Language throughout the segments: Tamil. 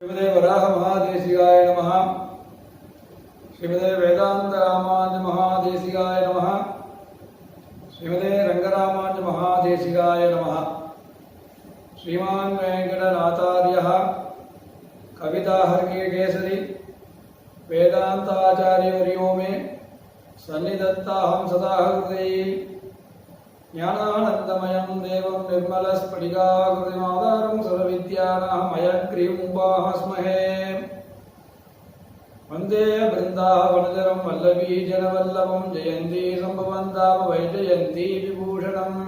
श्रीमते वराह महादेशिकाय नमः। श्रीमते वेदांत रामानुज महादेशिकाय नमः। श्रीमते रंगरामानुज महादेशिकाय नमः। श्रीमान वेंकटनाथार्यः कविताहर्षकेसरी वेदांताचार्यवर्यो मे सन्निधत्ताहं सदा हृदये। ज्ञानानन्दमयं देवं निर्मलस्फटिकाकृतिमाधारं सर्वविद्यानां हयग्रीवमुपास्महे। वन्दे बृन्दावनचरं वल्लभीजनवल्लभं जयन्ती सम्भवन्ताम वैजयन्ती विभूषणम्।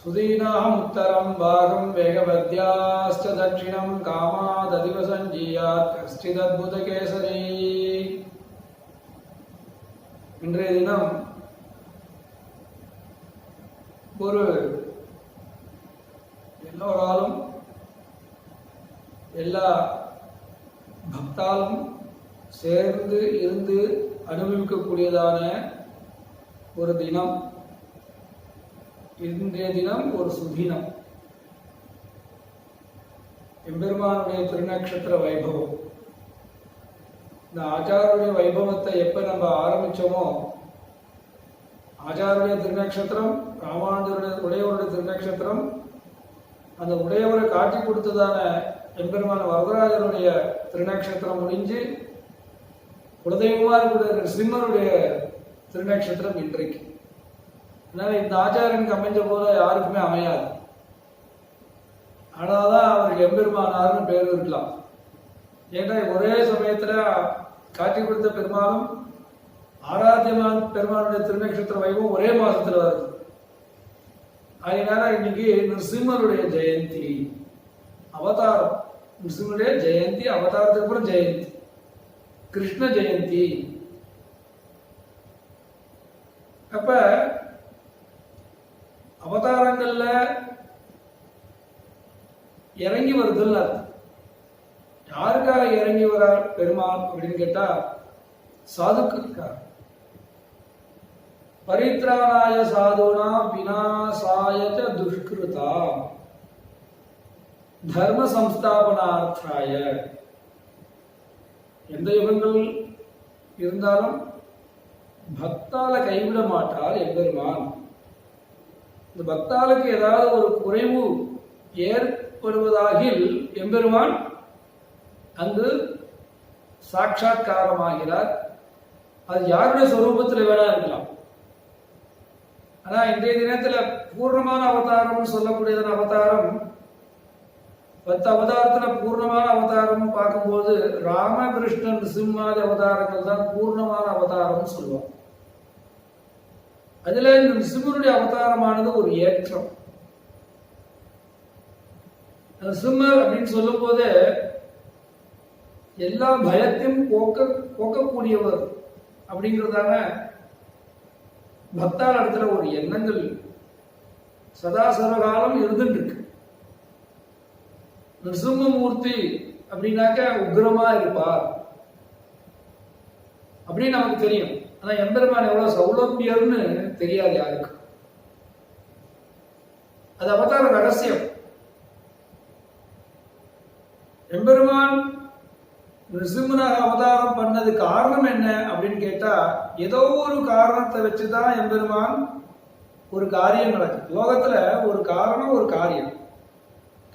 सुदीनामुत्तरं भागं वेगवद्याश्च दक्षिणं कामाददिव सञ्जीयात् कश्चिदद्भुतकेसरी। இன்றைய தினம் ஒரு எல்லோராலும் எல்லா பக்தாலும் சேர்ந்து இருந்து அனுபவிக்கக்கூடியதான ஒரு தினம். இன்றைய தினம் ஒரு சுதினம். எம்பெருமானுடைய திருநக்ஷத்திர வைபவம். இந்த ஆச்சாரிய வைபவத்தை எப்ப நம்ம ஆரம்பிச்சோமோ, ஆச்சாரிய திருநக்ஷத்திரம், ராமானுஜருடைய உடையவருடைய திருநக்ஷத்திரம், அந்த உடையவரை காட்சி கொடுத்ததான எம்பெருமான வரதராஜனுடைய திருநக்ஷத்திரம் முடிஞ்சு குலதெய்வமா இருக்கிற சிம்மருடைய திருநக்ஷத்திரம் இன்றைக்கு. அதனால இந்த ஆச்சாரியனுக்கு அமைஞ்ச போல யாருக்குமே அமையாது. ஆனால்தான் அவருக்கு எம்பெருமானார்னு பேர் இருக்கலாம். ஏன்னா ஒரே சமயத்துல காட்சி கொடுத்த பெருமாளும் ஆராத்தியமான பெருமானுடைய திருநக்ஷத்திர வைபவம் ஒரே மாசத்துல வருது. அதனால இன்னைக்கு நிருசிம்மருடைய ஜெயந்தி, அவதாரம். நிருசிம்மருடைய ஜெயந்தி, அவதாரத்துக்கு அப்புறம் ஜெயந்தி, கிருஷ்ண ஜெயந்தி. அப்ப அவதாரங்கள்ல இறங்கி வருதுன்னு அர்த்தம். யாருக்காக இறங்கி வரார் பெருமாள் அப்படின்னு கேட்டா, சாதுக்களுக்காக. பரித்ராணாய சாதுனா விநாசாய துஷ்கிருதா தர்ம சம்ஸ்தாபனார்த்தாய. எந்த யுகங்கள் இருந்தாலும் பக்தால கைவிட மாட்டார் எம்பெருமான். இந்த பக்தாளுக்கு ஏதாவது ஒரு குறைவு ஏற்படுவதாகில் எம்பெருமான் அங்கு சாட்சாத்காரமாகிறார். அது யாருடைய சொரூபத்தில் வேணா இருக்கலாம். ஆனா இன்றைய தினத்துல பூர்ணமான அவதாரம் சொல்லக்கூடியதான அவதாரம், 10 அவதாரத்துல பூர்ணமான அவதாரம் பார்க்கும்போது ராமகிருஷ்ணன் சிம்மாதி அவதாரங்கள் தான் பூர்ணமான அவதாரம் சொல்லுவோம். அதுல இந்த நிருசிம்மருடைய அவதாரமானது ஒரு ஏற்றம். நிருசிம்மர் அப்படின்னு சொல்லும் போது எல்லா பயத்தையும் போக்கக்கூடியவர் அப்படிங்கிறதான பக்தால் இடத்துல ஒரு எண்ணங்கள் சதா சர்வகாலம் இருந்துட்டு இருக்கு. நிருசிம்மமூர்த்தி அப்படின்னாக்க உக்ரமா இருப்பார் அப்படின்னு நமக்கு தெரியும். ஆனா எம்பெருமான் எவ்வளவு சௌலபியர்னு தெரியாது யாருக்கு. அது அவதார ரகசியம். எம்பெருமான் நிருசிம்மனாக அவதாரம் பண்ணது காரணம் என்ன அப்படின்னு கேட்டா, ஏதோ ஒரு காரணத்தை வச்சுதான் எம்பெருமான் ஒரு காரியம் நடக்குது. லோகத்துல ஒரு காரணம், ஒரு காரியம்.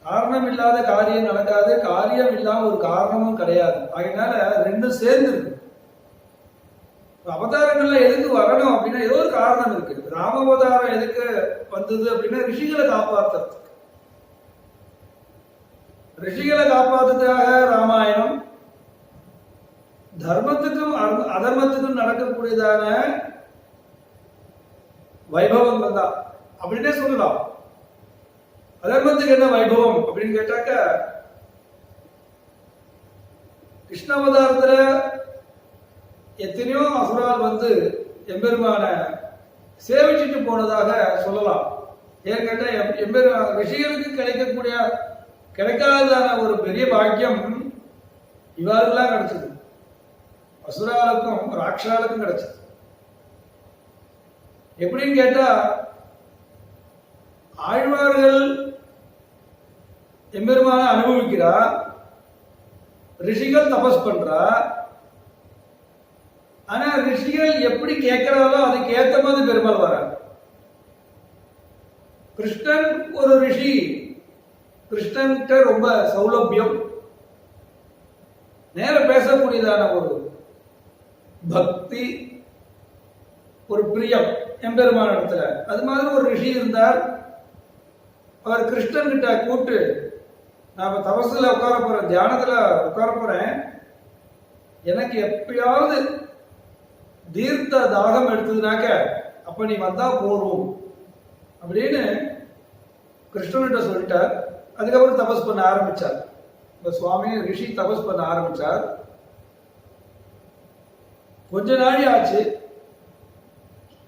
காரணம் இல்லாத காரியம் நடக்காது, காரியம் இல்லாம ஒரு காரணமும் கிடையாது. அதனால ரெண்டும் சேர்ந்து இருக்கு. அவதாரங்கள்ல எதுக்கு வரணும் அப்படின்னா ஏதோ ஒரு காரணம் இருக்கு. ராமாவதாரம் எதுக்கு வந்தது அப்படின்னா ரிஷிகளை காப்பாற்றுறதுக்கு. ரிஷிகளை காப்பாற்றுறதுக்காக ராமாயணம். தர்மத்துக்கும் அதர்மத்துக்கும் நடக்கக்கூடியதான வைபவங்கள் தான் அப்படின்னே சொல்லலாம். அதர்மத்துக்கு என்ன வைபவம் அப்படின்னு கேட்டாக்க, கிருஷ்ணாவதாரத்துல எத்தனையோ அசுரால் வந்து எம்பெருமான சேவிச்சுட்டு போனதாக சொல்லலாம். ஏன் கேட்டா எம்பெருமான ரிஷிகளுக்கு கிடைக்காததான ஒரு பெரிய பாக்கியம் இவருக்கெல்லாம் கிடைச்சது. அசுராளுக்கும் ராட்சாளுக்கும் கிடைச்சது. எப்படின்னு கேட்டா, ஆழ்வார்கள் எம்பெருமான அனுபவிக்கிறா, ரிஷிகள் தபஸ் பண்றா. ஆனா ரிஷிகள் எப்படி கேட்கிறாரோ அதுக்கு ஏத்த மாதிரி பெருமாள் வரார். கிருஷ்ணன் ஒரு ரிஷி, கிருஷ்ணன்கிட்ட ரொம்ப சௌலபியம், நேர பேசக்கூடியதான ஒரு பக்தி, ஒரு பிரியம் எம்பெருமான இடத்துல. அது மாதிரி ஒரு ரிஷி இருந்தார். அவர் கிருஷ்ணன் கிட்ட கூப்பிட்டு, நான் தபசுல உட்கார போறேன், தியானத்துல உட்கார போறேன், எனக்கு எப்பயாவது தீர்த்த தாகம் எடுத்ததுனாக்க அப்ப நீ வந்தா போறோம் அப்படின்னு கிருஷ்ணன்கிட்ட சொல்லிட்டார். அதுக்கப்புறம் தபஸ் பண்ண ஆரம்பிச்சார். இப்ப சுவாமி ரிஷி தபஸ் பண்ண ஆரம்பிச்சார். கொஞ்ச நாளி ஆச்சு.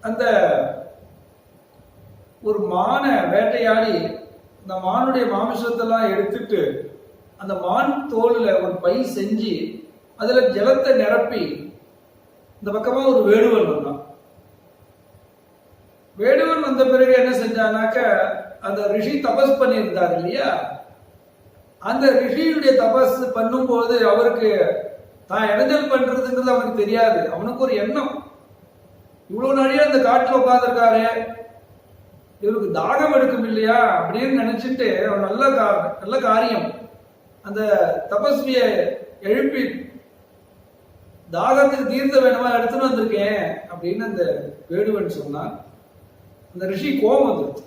அந்த ஒரு மானை வேட்டையாடி அந்த மானுடைய மாமிசத்தெல்லாம் எடுத்துட்டு அந்த மான் தோல்ல ஒரு பை செஞ்சு அதுல ஜலத்தை நிரப்பி இந்த பக்கமா ஒரு வேடுவன் வந்தான். வேடுவன் வந்த பிறகு என்ன செஞ்சானாக்க, அந்த ரிஷி தபஸ் பண்ணியிருந்தார் இல்லையா, அந்த ரிஷியுடைய தபஸ் பண்ணும்போது அவருக்கு தான் இடைஞ்சல் பண்றதுங்கிறது அவனுக்கு தெரியாது. அவனுக்கு ஒரு எண்ணம், இவ்வளவு நாளையா அந்த காட்டுல உட்கார்ந்துருக்காரு, இவருக்கு தாகம் எடுக்கும் இல்லையா அப்படின்னு நினைச்சிட்டு அவன் நல்ல காரியம் அந்த தபஸ்விய எழுப்பி தாகத்துக்கு தீர்த்த வேணுமா எடுத்துன்னு வந்திருக்கேன் அப்படின்னு அந்த வேடுவன் சொன்னான். அந்த ரிஷி கோபம் வந்துருச்சு.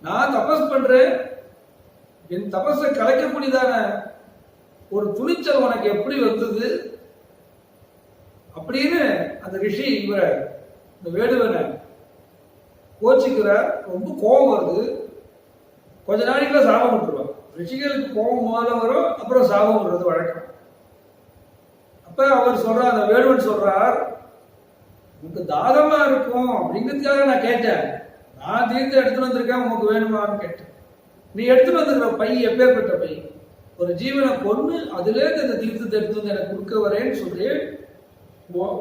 நான் தபஸ் பண்றேன், என் தபஸை கலைக்கக்கூடியதான ஒரு துணிச்சல் உனக்கு எப்படி வந்தது அப்படின்னு அந்த ரிஷி இவரை இந்த வேடுவனை கோச்சிக்கிறார். ரொம்ப கோபம் வருது. கொஞ்ச நாளைக்குள்ள சாபம் விட்டுருவாங்க. ரிஷிகளுக்கு கோபம் முதல்ல வரும், அப்புறம் சாபம் விடுறது வழக்கம். அப்ப அவர் சொல்றார், அந்த வேடுவன் சொல்றார், உனக்கு தாகமா இருக்கும் அப்படிங்கிறதுக்காக நான் கேட்டேன், நான் தீர்த்து எடுத்துட்டு வந்திருக்கேன், உனக்கு வேணுமான்னு கேட்டேன். நீ எடுத்துட்டு வந்திருக்கிற பை எப்பேற்பட்ட பை, ஒரு ஜீவனை கொண்டு அதுல இந்த தீர்த்தத்தை எடுத்து வந்து எனக்கு கொடுக்க வரேன்னு சொல்லி,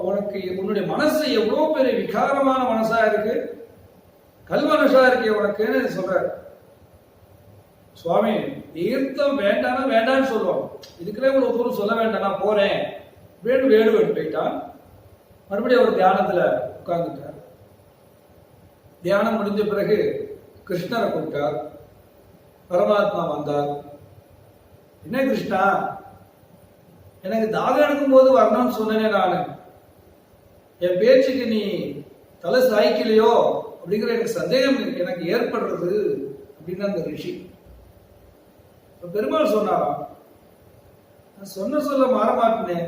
உனக்கு உன்னுடைய மனசு எவ்வளவு பெரிய விகாரமான மனசா இருக்கு, கல் மனசா இருக்கே உனக்குன்னு சொல்றாரு. சுவாமி தீர்த்தம் வேண்டானா வேண்டான்னு சொல்லுவோம், இதுக்குள்ளே இவ்வளவு தூரம் சொல்ல வேண்டாம், நான் போறேன் வேடுவன் போயிட்டான். மறுபடியும் அவர் தியானத்துல உட்கார்ந்துட்டார். தியானம் முடிஞ்ச பிறகு கிருஷ்ணரை கூப்பிட்டார். பரமாத்மா வந்தார். என்ன கிருஷ்ணா, எனக்கு தாகம் எடுக்கும் போது வரணும்னு சொன்னேனே, நான் என் பேச்சுக்கு நீ தலை சாய்க்கலையோ அப்படிங்கிற எனக்கு சந்தேகம் எனக்கு ஏற்படுறது அப்படின்னு அந்த ரிஷி. பெருமாள் சொன்னாராம், நான் சொன்ன சொல்ல மாற மாட்டேனே.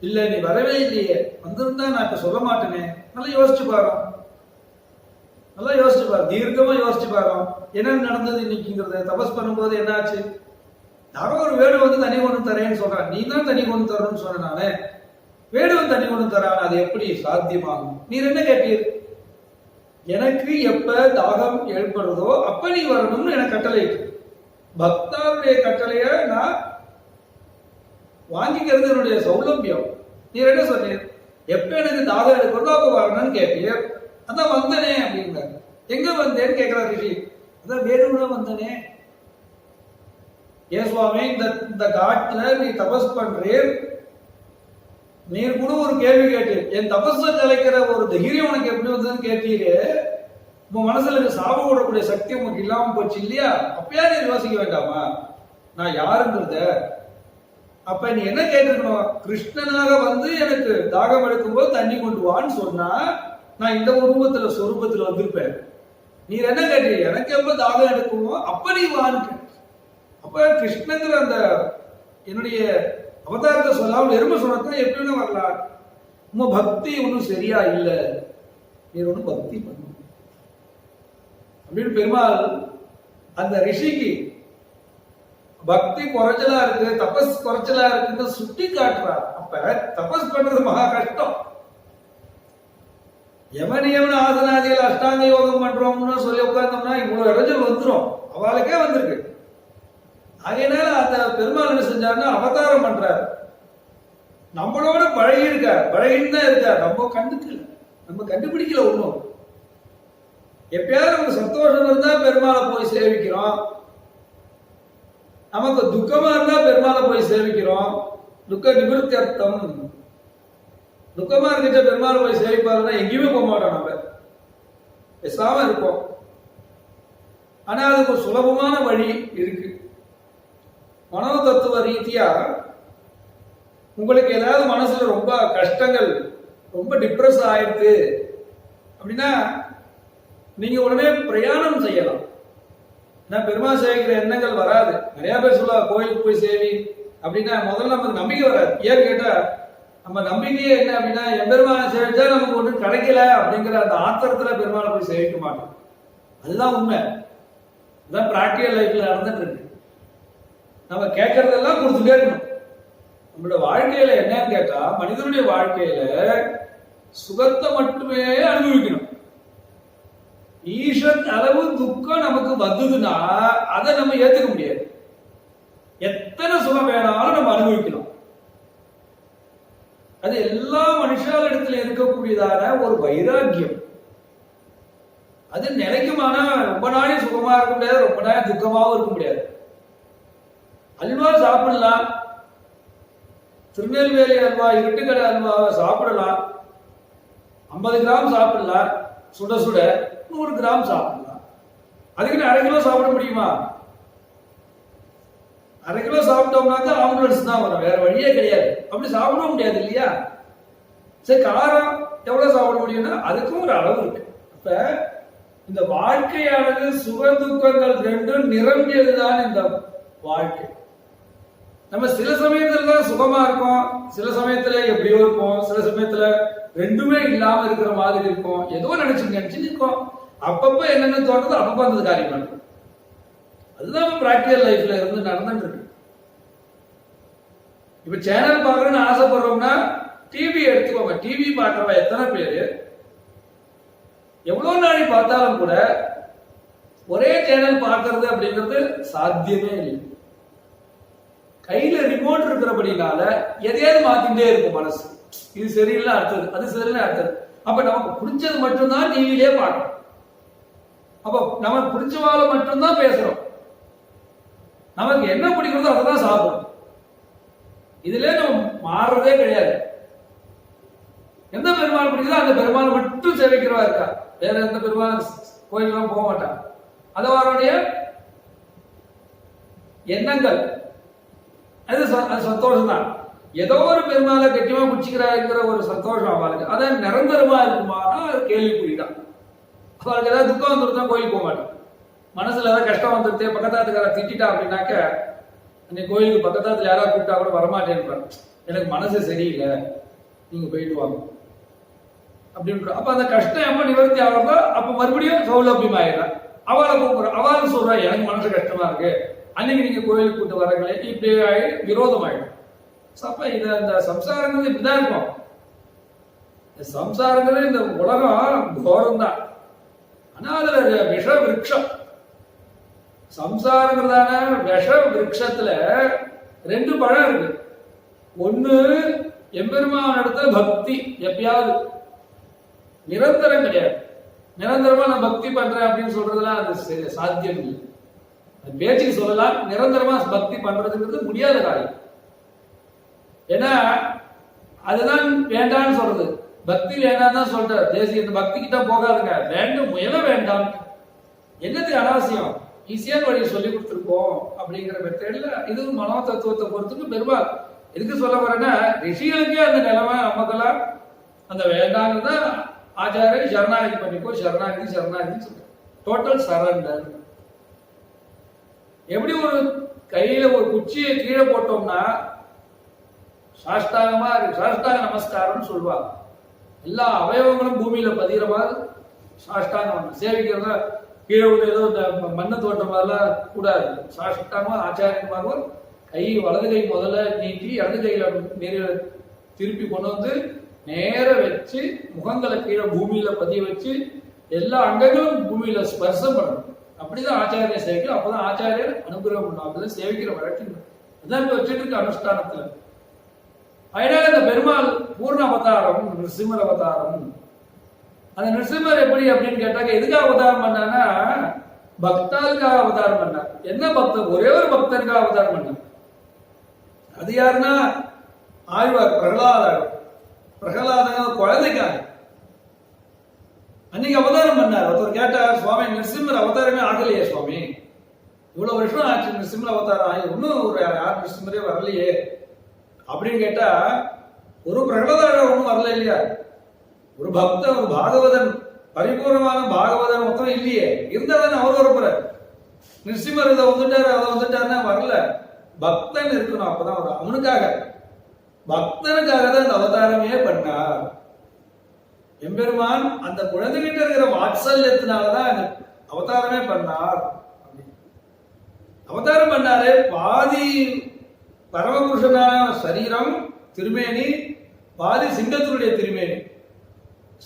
இல்ல நீ வரவே இல்லையே, வந்திருந்தா நான் இப்ப சொல்ல மாட்டேனே. நல்லா யோசிச்சு பாரு, நல்லா யோசிச்சு பாரு, தீர்க்கமா யோசிச்சு பாரு என்ன நடந்தது இன்னைக்குங்கிறத. தபஸ் பண்ணும்போது என்ன ஆச்சு, யாரோ ஒரு வேடு வந்து தண்ணி கொண்டு தரேன்னு சொல்றான், நீ தான் தண்ணி கொண்டு தரணும்னு சொன்ன, நானே வேடுவன் தண்ணி கொண்டு தரான், அது எப்படி சாத்தியமாகும்? நீர் என்ன கேட்டீர், எனக்கு எப்ப தாகம் ஏற்படுறதோ அப்ப நீ வரணும்னு எனக்கு கட்டளை. பக்தாவுடைய கட்டளைய நான் வாங்கிக்கிறது என்னுடைய சௌலபியம். நீர் என்ன சொன்னீர், எப்ப எனக்கு தாகம் எடுக்கிறதோ அப்ப வரணும்னு கேட்டீர், அதான் வந்தனே அப்படிங்கிறார். எங்க வந்தேன்னு கேட்கிறார் ரிஷி. அதான் வேடுவனா வந்தனே. ஏன் சுவாமி, இந்த காட்டுல நீ தபஸ் பண்றீர், நீர் கூட ஒரு கேள்வி கேட்டு என் தபஸை கலைக்கிற ஒரு தைரியம் உனக்கு எப்படி வந்ததுன்னு கேட்டீரு. உன் மனசுல இருக்க சாபம் விடக்கூடிய சக்தி உனக்கு இல்லாம போச்சு இல்லையா, அப்பயா நீ யோசிக்க வேண்டாமா நான் யாருங்கிறத. அப்ப நீ என்ன கேட்டிருக்கணும், கிருஷ்ணனாக வந்து எனக்கு தாகம் எடுக்கும்போது தண்ணி கொண்டு வான்னு சொன்னா நான் இந்த உருவத்துல சொரூபத்துல வந்திருப்பேன். நீர் என்ன கேட்டீங்க, எனக்கு எப்ப தாகம் எடுக்குமோ அப்ப நீ வான்னு. அப்ப கிருஷ்ணங்கிற அந்த என்னுடைய அவதாரத்தை சொல்லாமல் எருமை சொன்னதான் எப்படின்னு வரலாம். உங்க பக்தி ஒன்றும் சரியா இல்லை, நீர் ஒன்றும் பக்தி பண்ண அப்படின்னு பெருமாள் அந்த ரிஷிக்கு பக்தி குறைச்சலா இருக்கு, தபஸ் குறைச்சலா இருக்குன்னு சுட்டி காட்டுறார். அப்ப தபஸ் பண்றது மகா கஷ்டம். யமனியமன ஆசனாதிகள் அஷ்டாங்க யோகம் பண்றோம்னு சொல்லி உட்கார்ந்தோம்னா இவ்வளவு இடைஞ்சல் வந்துடும், அவளுக்கே வந்திருக்கு. அதனால அந்த பெருமாள் என்ன செஞ்சாருன்னா அவதாரம் பண்றாரு. நம்மளோட பழகின்னு தான் இருக்கார், நம்ம கண்டுக்கல, நம்ம கண்டுபிடிக்கல ஒண்ணும். எப்பயாவது நமக்கு சந்தோஷம் இருந்தா பெருமாளை போய் சேவிக்கிறோம், நமக்கு துக்கமா இருந்தா பெருமாளை போய் சேவிக்கிறோம். துக்க நிவர்த்தி அர்த்தம். துக்கமா இருக்க பெருமாளை போய் சேவிப்பாருன்னா எங்கேயுமே போக மாட்டோம், நம்ம பேசாம இருப்போம். ஆனா அதுக்கு ஒரு சுலபமான வழி இருக்கு. மனோ தத்துவ ரீதியா உங்களுக்கு ஏதாவது மனசுல ரொம்ப கஷ்டங்கள், ரொம்ப டிப்ரெஸ் ஆயிடுது அப்படின்னா நீங்க உடனே பிரயாணம் செய்யலாம். பெருமாள் சேவிக்கிற எண்ணங்கள் வராது. நிறைய பேர் சொல்ல கோயிலுக்கு போய் சேவி அப்படின்னா முதல்ல நமக்கு நம்பிக்கை வராது. ஏன்னு கேட்டா நம்ம நம்பிக்கையே என்ன அப்படின்னா எம்பெருமானை சேவிச்சா நமக்கு ஒன்றும் கிடைக்கல அப்படிங்கிற அந்த ஆத்திரத்துல பெருமாளை போய் சேவிக்க மாட்டோம். அதுதான் உண்மை. இதுதான் பிராக்டிகல் லைஃப்ல நடந்துட்டு இருக்கு. நம்ம கேட்கறதெல்லாம் கொடுத்துட்டே இருக்கணும். நம்மளோட வாழ்க்கையில என்னன்னு கேட்டா மனிதனுடைய வாழ்க்கையில சுகத்தை மட்டுமே அனுபவிக்கணும். ஈஷத் அளவு துக்கம் நமக்கு வந்ததுன்னா அதை நம்ம ஏத்துக்க முடியாது. எத்தனை சுகம் வேணாலும் நம்ம அனுபவிக்கணும். அது எல்லா மனுஷாலிடத்துல இருக்கக்கூடியதான ஒரு வைராக்கியம். அது நிலைக்குமான ரொம்ப நாளையும் சுகமா இருக்க முடியாது, ரொம்ப நாள் துக்கமாவும் இருக்க முடியாது. அல்வா சாப்பிடலாம், திருநெல்வேலி அல்வா, இருட்டுக்கடை அல்வாவை சாப்பிடலாம், 50 கிராம் சாப்பிடலாம், சுட சுட 100 கிராம் சாப்பிடலாம். அதுக்கு 1/2 கிலோ சாப்பிட முடியுமா? 1/2 கிலோ சாப்பிட்டோம்னாக்கா ஆம்புலன்ஸ் தான் வரும், வேற வழியே கிடையாது. அப்படி சாப்பிட முடியாது இல்லையா? சரி, காரம் எவ்வளவு சாப்பிட முடியும்னா அதுக்கும் ஒரு அளவு இருக்கு. அப்ப இந்த வாழ்க்கையானது சுக துக்கங்கள் ரெண்டும் நிரம்பியதுதான் இந்த வாழ்க்கை. நம்ம சில சமயத்துல தான் சுகமா இருக்கும், சில சமயத்துல எப்படியோ இருக்கும், சில சமயத்துல ரெண்டுமே இல்லாம இருக்கிற மாதிரி இருக்கும். ஏதோ நினைச்சு இருக்கோம். அப்பப்ப என்னென்ன தோணுதோ அப்பப்ப அந்த காரியம் நடக்கும். அதுதான் பிராக்டிகல் லைஃப்ல இருந்து நடந்துட்டு இருக்கு. இப்ப சேனல் பாக்குறேன்னு ஆசைப்படுறோம்னா டிவி எடுத்துக்கோங்க. டிவி பாக்குறவ எத்தனை பேரு எவ்வளவு நாளை பார்த்தாலும் கூட ஒரே சேனல் பார்க்கறது அப்படிங்கிறது சாத்தியமே இல்லை. கையில ரிமோட் இருக்கிறபடினால எதையாவது மாத்திட்டே இருக்கும் மனசு. இது சரியில்லை அடுத்தது, அது சரியில்லை அடுத்தது. அப்ப நமக்கு பிடிச்சது மட்டும்தான் டிவிலே பார்க்கணும். அப்ப நமக்கு பிடிச்சவாள மட்டும்தான் பேசுறோம். நமக்கு என்ன பிடிக்கிறதோ அதை தான் சாப்பிடும். இதுல நம்ம மாறுறதே கிடையாது. எந்த பெருமாள் பிடிக்குதோ அந்த பெருமாள் மட்டும் சேவிக்கிறவா இருக்கா. வேற எந்த பெருமாள் கோயிலாம் போக மாட்டான். அது அவருடைய எண்ணங்கள். அது சந்தோஷம் தான். ஏதோ ஒரு பெருமாளை கட்டியமா பிடிச்சிக்கிறாருங்கிற ஒரு சந்தோஷம் அவளுக்கு. அதான் நிரந்தரமா இருக்குமானா அது கேள்விக்குறிதான். அவளுக்கு ஏதாவது துக்கம் வந்துருந்தா கோயிலுக்கு போக மாட்டான். மனசுல ஏதாவது கஷ்டம் வந்துருது, பக்கத்தாத்துக்கார திட்டா அப்படின்னாக்க அன்னைக்கு கோயிலுக்கு பக்கத்தாத்துல யாராவது கூப்பிட்டா கூட வரமாட்டேன்னு, எனக்கு மனசு சரியில்லை, நீங்க போயிட்டு வாங்க அப்படின்ற. அப்ப அந்த கஷ்டம் எப்ப நிவர்த்தி ஆகிறதோ அப்ப மறுபடியும் சௌலபியம் ஆயிடுறா. அவளை கூப்பிடுற, அவளும் சொல்றா எனக்கு மனசு கஷ்டமா இருக்கு, அன்னைக்கு நீங்க கோயிலுக்கு கூப்பிட்டு வரங்களே, இப்படி ஆகி விரோதம் ஆயிடும். அப்ப இது அந்த சம்சாரங்கிறது இப்படிதான் இருக்கும். சம்சாரங்கிறது இந்த உலகம் கோரம் தான். ஆனா அதுல விஷ விருட்சம். சம்சாரங்கிறதான விஷ விருட்சத்துல 2 பழம் இருக்கு. ஒண்ணு எம்பெருமான இடத்துல பக்தி, எப்பயாவது, நிரந்தரம் கிடையாது. நிரந்தரமா நான் பக்தி பண்றேன் அப்படின்னு சொல்றதுலாம் அது சாத்தியம் இல்லை. பேச்சுக்கு சொல்லலாம், நிரந்தரமா பக்தி பண்றதுங்கிறது முடியாத காரியம். ஏன்னா அதுதான் வேண்டாம்னு சொல்றது. பக்தி வேண்டாம் தான் சொல்ற தேசிய. இந்த பக்தி கிட்ட போகாதுங்க, வேண்டும் முயல வேண்டாம். என்னத்துக்கு அனாவசியம், ஈஸியான வழியை சொல்லி கொடுத்துருக்கோம் அப்படிங்கிற மெத்தேட்ல இது மனோ தத்துவத்தை பொறுத்துக்கு பெருமாள் எதுக்கு சொல்ல வரேன்னா ரிஷிகளுக்கே அந்த நிலைமை நமக்கெல்லாம் அந்த வேண்டாம்னு ஆச்சாரிய சரணாகதி பண்ணிக்கோ, சரணாகதி சரணாகதி சொல்ற டோட்டல் சரண்டர். எப்படி ஒரு கையில ஒரு குச்சியை கீழே போட்டோம்னா சாஷ்டாங்கமா சாஷ்டாங்க நமஸ்காரம் சொல்லுவாங்க. எல்லா அவயவங்களும் பூமியில பதிகிற மாதிரி சாஷ்டாங்கம் சேவிக்கிறதா. கீழே உள்ள ஏதோ இந்த மண்ணை தோட்ட மாதிரிலாம் கூடாது. சாஷ்டாங்கமா ஆச்சாரியமாக கை வலது கை முதல்ல நீட்டி இடது கையில நெறிய திருப்பி கொண்டு வந்து நேர வச்சு முகங்களை கீழே பூமியில பதிய வச்சு எல்லா அங்கங்களும் பூமியில ஸ்பர்சம் பண்ணணும். அப்படிதான் ஆச்சாரிய சேவிக்கணும். அப்பதான் ஆச்சாரியர் அனுகிரகம் பண்ணும். அப்பதான் சேவிக்கிற வழக்கு. அதான் வச்சுட்டு இருக்க அனுஷ்டானத்துல. அதனால இந்த பெருமாள் பூர்ண அவதாரம், நிருசிம்மர் அவதாரம், அந்த நிருசிம்மர் எப்படி அப்படின்னு கேட்டாக்க எதுக்காக அவதாரம் பண்ணான்னா பக்தாளுக்காக அவதாரம் பண்ணார். என்ன பக்தர்? ஒரே ஒரு பக்தருக்காக அவதாரம் பண்ணார். அது யாருன்னா ஆழ்வார் பிரகலாதர். பிரகலாதர் குழந்தைக்காக அன்னைக்கு அவதாரம் பண்ணார். ஒருத்தர் கேட்டார், சுவாமி நிருசிம்மர் அவதாரமே ஆகலையே சுவாமி, இவ்வளவு வருஷம் ஆச்சு நிருசிம்மர் அவதாரம் ஆகி இன்னும் ஒரு யார் நிருசிம்மரே வரலையே அப்படின்னு கேட்டா, ஒரு பிரகலாதர் ஒன்றும் வரல இல்லையா? ஒரு பக்தன், ஒரு பாகவதன், பரிபூர்ணமான பாகவதன் மொத்தம் இல்லையே, இருந்தாலும் அவர் வரப்போறார். நிருசிம்மர் இதை வந்துட்டாரு அதை வந்துட்டாருன்னா வரல. பக்தன் இருக்கணும், அப்பதான் வரும். அவனுக்காக, பக்தனுக்காக தான் அந்த அவதாரமே பண்ணார் எம்பெருமான். அந்த குழந்தைகிட்ட இருக்கிற வாத்சல்யத்தினாலதான் அவதாரமே பண்ணார். அவதாரம் பண்ணாரு. பாதி பரமபுருஷனான சரீரம் திருமேனி, பாதி சிங்கத்தினுடைய திருமேனி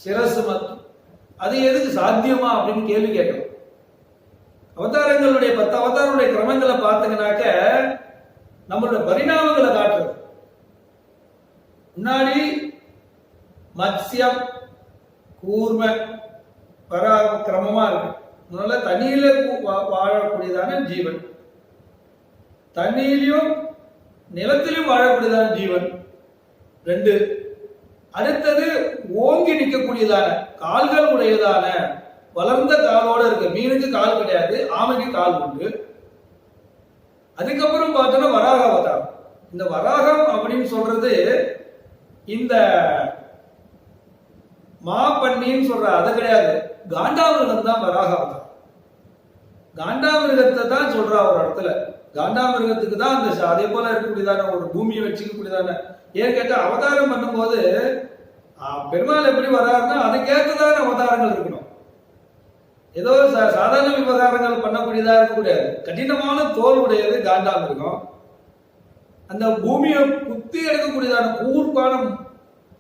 சிரசு மட்டும். அது எதுக்கு சாத்தியமா அப்படின்னு கேள்வி கேட்கணும். அவதாரங்களுடைய 10 அவதாரங்களுடைய கிரமங்களை பார்த்தீங்கன்னாக்க நம்மளுடைய பரிணாமங்களை காட்டுறது. முன்னாடி மத்ஸ்யம் கூர்ம கிரமமா இருக்கு. அதனால தண்ணியில வாழக்கூடியதான ஜீவன், தண்ணியிலும் நிலத்திலும் வாழக்கூடியதான ஜீவன் 2. அடுத்தது ஓங்கி நிற்கக்கூடியதான கால்கள் உடையதான வளர்ந்த காலோட இருக்கு. மீனுக்கு கால் கிடையாது, ஆமைக்கு கால் உண்டு. அதுக்கப்புறம் பார்த்தோன்னா வராக அவதாரம். இந்த வராகம் அப்படின்னு சொல்றது இந்த மாப்பண்ணின்னு சொல்ற அது கிடையாது, காண்டாமிருகம் தான் வராக அவதாரம். காண்டாமிருகத்தை தான் சொல்றா ஒரு இடத்துல. காண்டாமிருகத்துக்கு தான் அந்த அதே போல இருக்கக்கூடியதான ஒரு பூமியை வச்சுக்கக்கூடியதான. ஏன் கேட்டா அவதாரம் பண்ணும்போது பெருமாள் எப்படி வராருன்னா அதுக்கேற்றதான அவதாரங்கள் இருக்கணும். ஏதோ சாதாரண விவகாரங்கள் பண்ணக்கூடியதா இருக்கக்கூடாது. கடினமான தோல் உடையது காண்டாமிருகம். அந்த பூமியை குத்தி எடுக்கக்கூடியதான கூர்ப்பான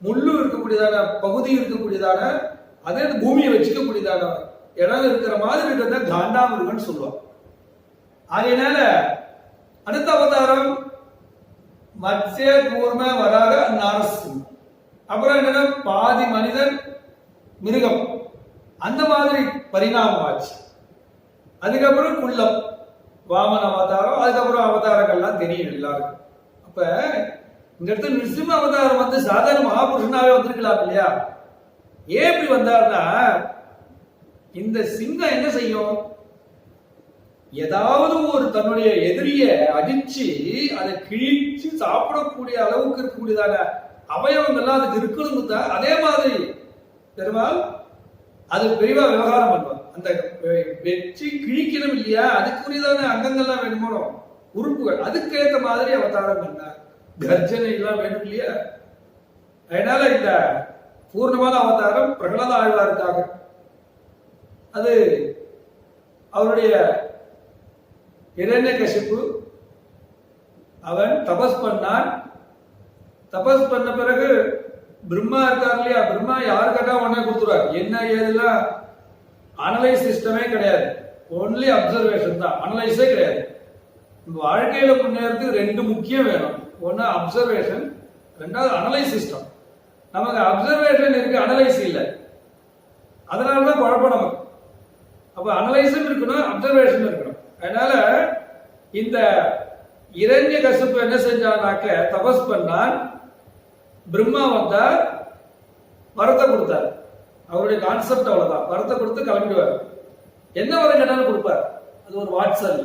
முள்ளு இருக்கக்கூடியதான பகுதி இருக்கக்கூடியதான அதே பூமியை வச்சுக்கக்கூடியதான இடம் இருக்கிற மாதிரி இருக்கிறத காண்டாமிருகம்னு சொல்லுவாங்க. அதனால அடுத்த அவதாரம் மத்ஸ்ய கூர்ம வராக நரசிம்ம. அப்புறம் என்னன்னா பாதி மனிதன் மிருகம், அந்த மாதிரி பரிணாமம் ஆச்சு. அதுக்கப்புறம் குள்ளம் வாமன அவதாரம். அதுக்கப்புறம் அவதாரங்கள்லாம் தெரியும் எல்லாருக்கும். அப்ப இந்த இடத்துல நிருசிம்ம அவதாரம் வந்து சாதாரண மகாபுருஷனாவே வந்திருக்கலாம் இல்லையா? ஏன் இப்படி வந்தார்னா, இந்த சிங்கம் என்ன செய்யும்? ஏதாவது ஒரு தன்னுடைய எதிரிய அடிச்சு அதை கிழிச்சு சாப்பிடக்கூடிய அளவுக்கு இருக்கக்கூடியதான அவயவங்கள்லாம் அதுக்கு இருக்கணும் தான். அதே மாதிரி பெருமாள் அது பெரியவா விவகாரம் பண்ணுவார். அந்த வெற்றி கிழிக்கணும் இல்லையா, அதுக்குரியதான அங்கங்கள்லாம் வேணுமோ, உறுப்புகள், அதுக்கேற்ற மாதிரி அவதாரம் பண்ணார். கர்ஜனை எல்லாம் வேணும் இல்லையா? அதனால இந்த பூர்ணமான அவதாரம் பிரகலாத ஆழ்வாருக்காக. அது அவருடைய இரண்யகசிப்பு அவன் தபஸ் பண்ணான். தபஸ் பண்ண பிறகு பிரம்மா இருக்கார் இல்லையா, பிரம்மா யாரு கேட்டா உடனே கொடுத்துருவார். என்ன ஏதுலாம் அனலைஸ் சிஸ்டமே கிடையாது, ஒன்லி அப்சர்வேஷன் தான், அனலைஸே கிடையாது. வாழ்க்கையில முன்னேறதுக்கு 2 முக்கியம் வேணும். ஒன்னு அப்சர்வேஷன், 2வது அனலைஸ் சிஸ்டம். நமக்கு அப்சர்வேஷன் இருக்கு, அனலைஸ் இல்லை. அதனாலதான் குழப்பம் நமக்கு. அப்ப அனலைஸும் இருக்கணும், அப்சர்வேஷன் இருக்கணும். அதனால இந்த இரண்யகசிப்பு என்ன செஞ்சானாக்க தபஸ் பண்ணான். பிரம்மா வந்தார், வரத்தை கொடுத்தார். அவருடைய கான்செப்ட் அவ்வளவுதான், வரத்தை கொடுத்து கிளம்பிடுவார். என்ன வரம் கேட்டாலும் கொடுப்பார். அது ஒரு வாட்ஸ்அப்.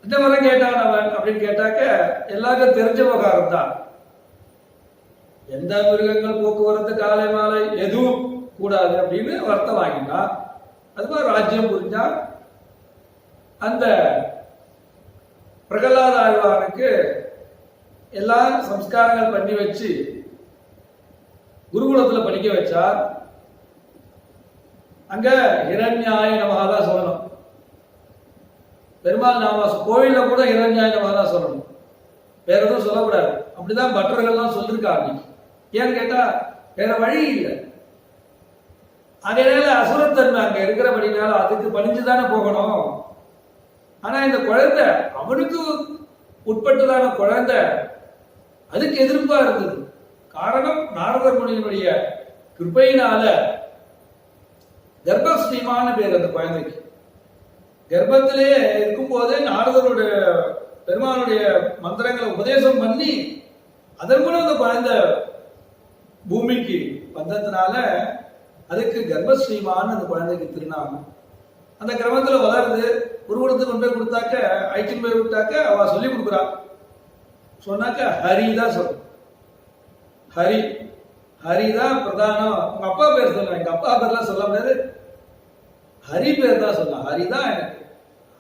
என்ன வரம் கேட்டான் அவன் அப்படின்னு கேட்டாக்க எல்லாருக்கும் தெரிஞ்ச விவகாரம் தான். எந்த மிருகங்கள் போக்குவரத்து காலை மாலை எதுவும் கூடாது அப்படின்னு வரத்தை வாங்கினான். அது மாதிரி ராஜ்யம் புரிஞ்சா. அந்த பிரகலாத ஆழ்வானுக்கு எல்லா சம்ஸ்காரங்கள் பண்ணி வச்சு குருகுலத்துல படிக்க வச்சார். அங்க ஹிரண்யாய நமஹா தான் சொல்லணும். பெருமாள் நாம கோவில்ல கூட ஹிரண்யாய நமஹா தான் சொல்லணும், வேற எதுவும் சொல்லக்கூடாது. அப்படிதான் பட்டர்கள்லாம் சொல்லிருக்காங்க. ஏன்னு கேட்டா வேற வழி இல்லை. அதனால அசுரத்தன்மை அங்க இருக்கிறபடினால அதுக்கு பணிஞ்சுதானே போகணும். ஆனா இந்த குழந்தை அவனுக்கு உட்பட்டதான குழந்தை, அதுக்கு எதிர்ப்பா இருந்தது. காரணம் நாரதர் முனியினுடைய கிருபையினால கர்ப்பஸ்ரீமான்னு பேர் அந்த குழந்தைக்கு. கர்ப்பத்திலேயே இருக்கும் போதே நாரதருடைய பெருமானுடைய மந்திரங்களை உபதேசம் பண்ணி அதன் மூலம் அந்த குழந்தை பூமிக்கு வந்ததுனால அதுக்கு கர்ப்பஸ்ரீமான்னு அந்த குழந்தைக்கு திருநாமம். அந்த கிரமத்துல வளருது. குருகுலத்துக்கு கொண்டு போய் கொடுத்தாக்க, ஐக்கியம் போய் விட்டாக்க அவ சொல்லி கொடுக்குறா. சொன்னாக்க ஹரி தான் சொல்லும். ஹரி ஹரிதான் பிரதானம். உங்க அப்பா பேர் சொல்லலாம், எங்க அப்பா பேர்லாம் சொல்ல முடியாது, ஹரி பேர் தான் சொல்லலாம். ஹரிதான் எனக்கு.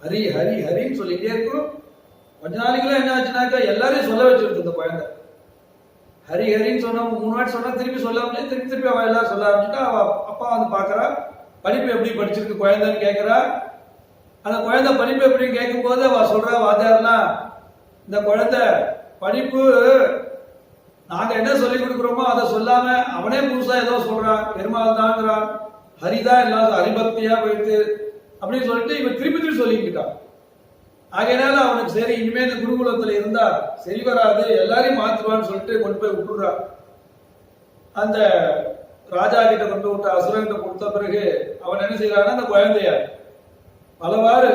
ஹரி ஹரி ஹரின்னு சொல்லிட்டே இருக்கும். கொஞ்ச நாளைக்குலாம் என்ன ஆச்சுனாக்கா எல்லாரையும் சொல்ல வச்சிருக்கு இந்த குழந்தை. ஹரி ஹரின்னு சொன்னா 3 வாட்டி சொன்னா திருப்பி சொல்ல முடியாது. திருப்பி அவ எல்லாம் சொல்ல ஆரம்பிச்சுட்டா. அவ அப்பா வந்து பாக்குறா, படிப்பு எப்படி படிச்சிருக்கு குழந்தைன்னு கேட்கிறா. அந்த குழந்தை படிப்பு எப்படின்னு கேட்கும் போது அவ சொல்றா, வாத்தியார்லாம் இந்த குழந்தை படிப்பு நாங்க என்ன சொல்லி கொடுக்குறோமோ அதை சொல்லாம அவனே புதுசா ஏதோ சொல்றான், பெருமாள் தாங்கிறான், ஹரிதான் எல்லாம் ஹரிபக்தியா போயிட்டு அப்படின்னு சொல்லிட்டு இவன் திருப்பி சொல்லிக்கிட்டான். ஆகையினால அவனுக்கு சரி இனிமே இந்த குருகுலத்துல இருந்தா சரி வராது, எல்லாரையும் மாத்துவான்னு சொல்லிட்டு கொண்டு போய் விட்டுடுறா. அந்த ராஜா கிட்ட கொண்டு விட்ட அசுரன்கிட்ட கொடுத்த பிறகு அவன் என்ன செய்யறான்னா அந்த குழந்தைய பலவாறு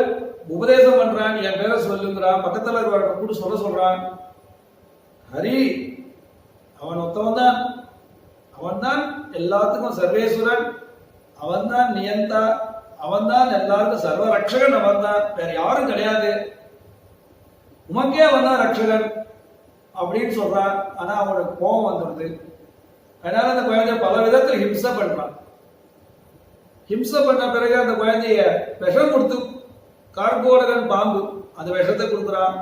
உபதேசம் பண்றான். என் பேரை சொல்லுங்கிறான், பக்கத்துல இருக்கிறவங்க கூட சொல்றான். ஹரி அவன் ஒத்தவன் தான், அவன் தான் எல்லாத்துக்கும் சர்வேஸ்வரன், அவன் தான் நியந்தா, அவன் தான் எல்லாருக்கும் சர்வ ரட்சகன், அவன் தான், வேற யாரும் கிடையாது, உமக்கே அவன் தான் ரட்சகன் அப்படின்னு சொல்றான். ஆனா அவனுக்கு கோபம் வந்துடுது. அதனால அந்த குழந்தைய பல விதத்தில் ஹிம்சை பண்றான். ஹிம்சை பண்ண பிறகு அந்த குழந்தைய விஷம் கொடுத்து, கார்கோடகன் பாம்பு அந்த விஷத்தை கொடுக்குறான்.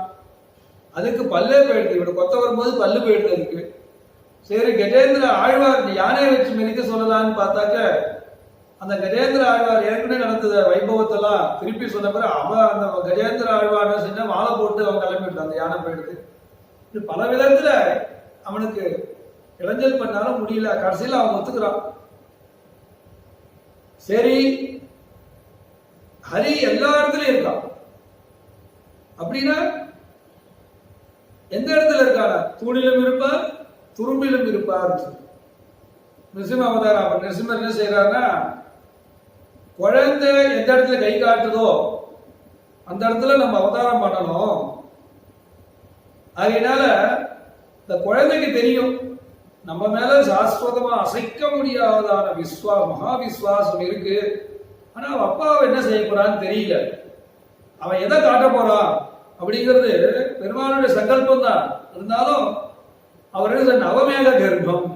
அதுக்கு பல்லே போயிடுது. இவனை கொத்த வரும்போது பல்லு போயிடுது அதுக்கு. சரி கஜேந்திர ஆழ்வார் யானையை வச்சு மெதிக்க சொல்லலான்னு பார்த்தாக்க அந்த கஜேந்திர ஆழ்வார் ஏற்கனவே நடந்தத வைபவத்தெல்லாம் திருப்பி சொன்ன பிறகு அவன் அந்த கஜேந்திர ஆழ்வார் செஞ்ச மாலை போட்டு அவன் கிளம்பிட்டு அந்த யானை போயிடுது. பல விதத்துல அவனுக்கு இளைஞல் பண்ணாலும் முடியல. கடைசியில் அவன் ஒத்துக்கிறான். சரி ஹரி எல்லா இடத்துலயும் இருக்கான் அப்படின்னா எந்த இடத்துல இருக்கான? தூணிலும் இருப்பார், துரும்பிலும் இருப்பார். நிருசிம்ம அவதாரம். அப்ப நிருசிம்மர் என்ன செய்யறாருன்னா, குழந்தை எந்த இடத்துல கை காட்டுதோ அந்த இடத்துல நம்ம அவதாரம் பண்ணணும். அதனால இந்த குழந்தைக்கு தெரியும் நம்ம மேல சாஸ்வதமா அசைக்க முடியாதான மகா விஸ்வாசம் இருக்கு. ஆனா அவன் அப்பாவை என்ன செய்ய போறான்னு தெரியல. அவன் எதை காட்ட போறான் அப்படிங்கிறது பெருமானுடைய சங்கல்பம் தான். இருந்தாலும் அவர் நவமேக கர்ப்பம்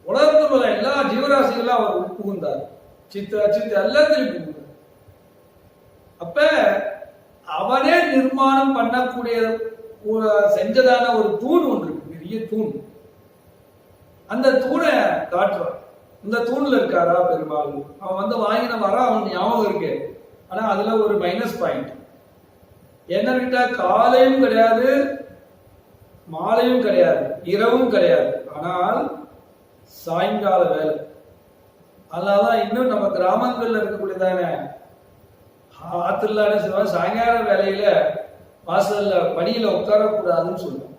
உலகத்தில் உள்ள எல்லா ஜீவராசிகளும் அவர் உட்புகுந்தார். சித்த அச்சித்த எல்லாத்திலும் புகுந்தார். அப்ப அவனே நிர்மாணம் பண்ணக்கூடிய செஞ்சதான ஒரு தூண் ஒன்று இருக்கு, பெரிய தூண். அந்த தூணை காட்டுறான். இந்த தூண்ல இருக்காரா பெருமாள்? அவன் வந்து வாங்கின வர அவன் ஞாபகம் இருக்கு. ஆனா அதுல ஒரு மைனஸ் பாயிண்ட் என்னன்னு, காலையும் கிடையாது, மாலையும் கிடையாது, இரவும் கிடையாது, ஆனால் சாயங்கால வேலை. அதனாலதான் இன்னும் நம்ம கிராமங்கள்ல இருக்கக்கூடியதான ஆத்துல சாயங்கால வேலையில வாசல்ல படியில உட்காரக்கூடாதுன்னு சொல்லுவோம்.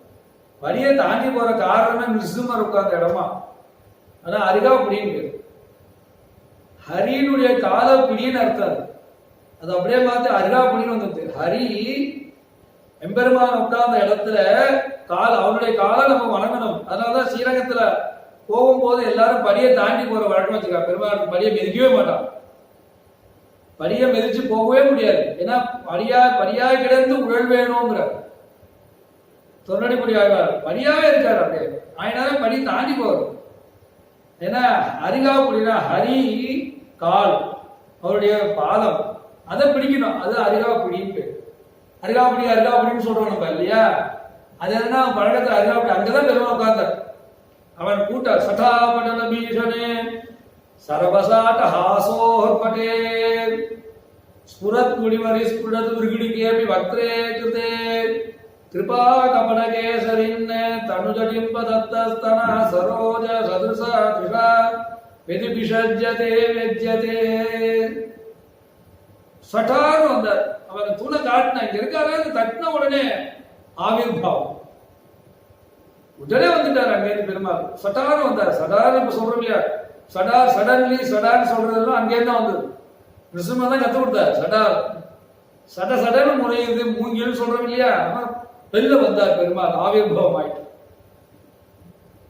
படியை தாண்டி போற காரணமே நிருசிம்மர் உட்கார்ந்த இடமா. ஆனா அருகாப்பிடின்னு ஹரியினுடைய கால பிடின்னு அர்த்தம். அது அப்படியே பார்த்து அருகாப்பிடின்னு வந்துட்டு ஹரி எம்பெருமான் உட்கார்ந்த இடத்துல அவனுடைய காலை நம்ம வணங்கணும். அதனாலதான் ஸ்ரீரங்கத்துல போகும்போது எல்லாரும் படியை தாண்டி போற வழக்கம் வச்சுக்கா. பெருமாள் படியை மிதிக்கவே மாட்டான். படியை மிதிச்சு போகவே முடியாது. ஏன்னா படியாய் கிடந்து உழல் வேணுங்கிற தொண்டடிப்படி ஆழ்வார் படியாவே இருக்காரு. அப்படியே ஆயினால படி தாண்டி போறோம். ஏன்னா அரிகாப்புடினா ஹரி கால், அவருடைய பாதம், அதை பிடிக்கணும். அது அரிகாப்புடின்னு பேர். அரிகாப்புடின்னு சொல்றோம் நம்ம இல்லையா? அது எதுனா பழக்கத்துல அரிகாப்புடி அங்கதான் பெருமா உட்கார்ந்தார். அவன் கூட்ட சட்டாபடன பீஷனே சரபசாட்ட ஹாசோஹர்பட்டே ஸ்புரத் குடிமரி ஸ்புரத் விருகிடிகேபி வக்ரே கிருதே கிருபா கமல கேசரின் தனுஜடிம்ப தத்தஸ்தன சரோஜ சதுச திஷா வெதிபிஷஜ்யதே வெஜ்யதே. சட்டான்னு வந்தார். அவன் தூணை காட்டினா இங்க இருக்காரு. தட்டின உடனே ஆவிர்பாவம் உடனே வந்துட்டார். அங்கேருந்து பெருமாள் சட்டான்னு வந்தார். சடான்னு இப்ப சொல்றோம் இல்லையா, சடா சடன்லி சடான்னு சொல்றதெல்லாம் அங்கேருந்து வந்தது. நிருசிம்மர் தான் கத்து கொடுத்தார். சடா சட சடன்னு முறையுது மூங்கில் சொல்றோம் இல்லையா, வெளில வந்தார் பெருமாள், ஆவிர்வாவம் ஆயிட்டு.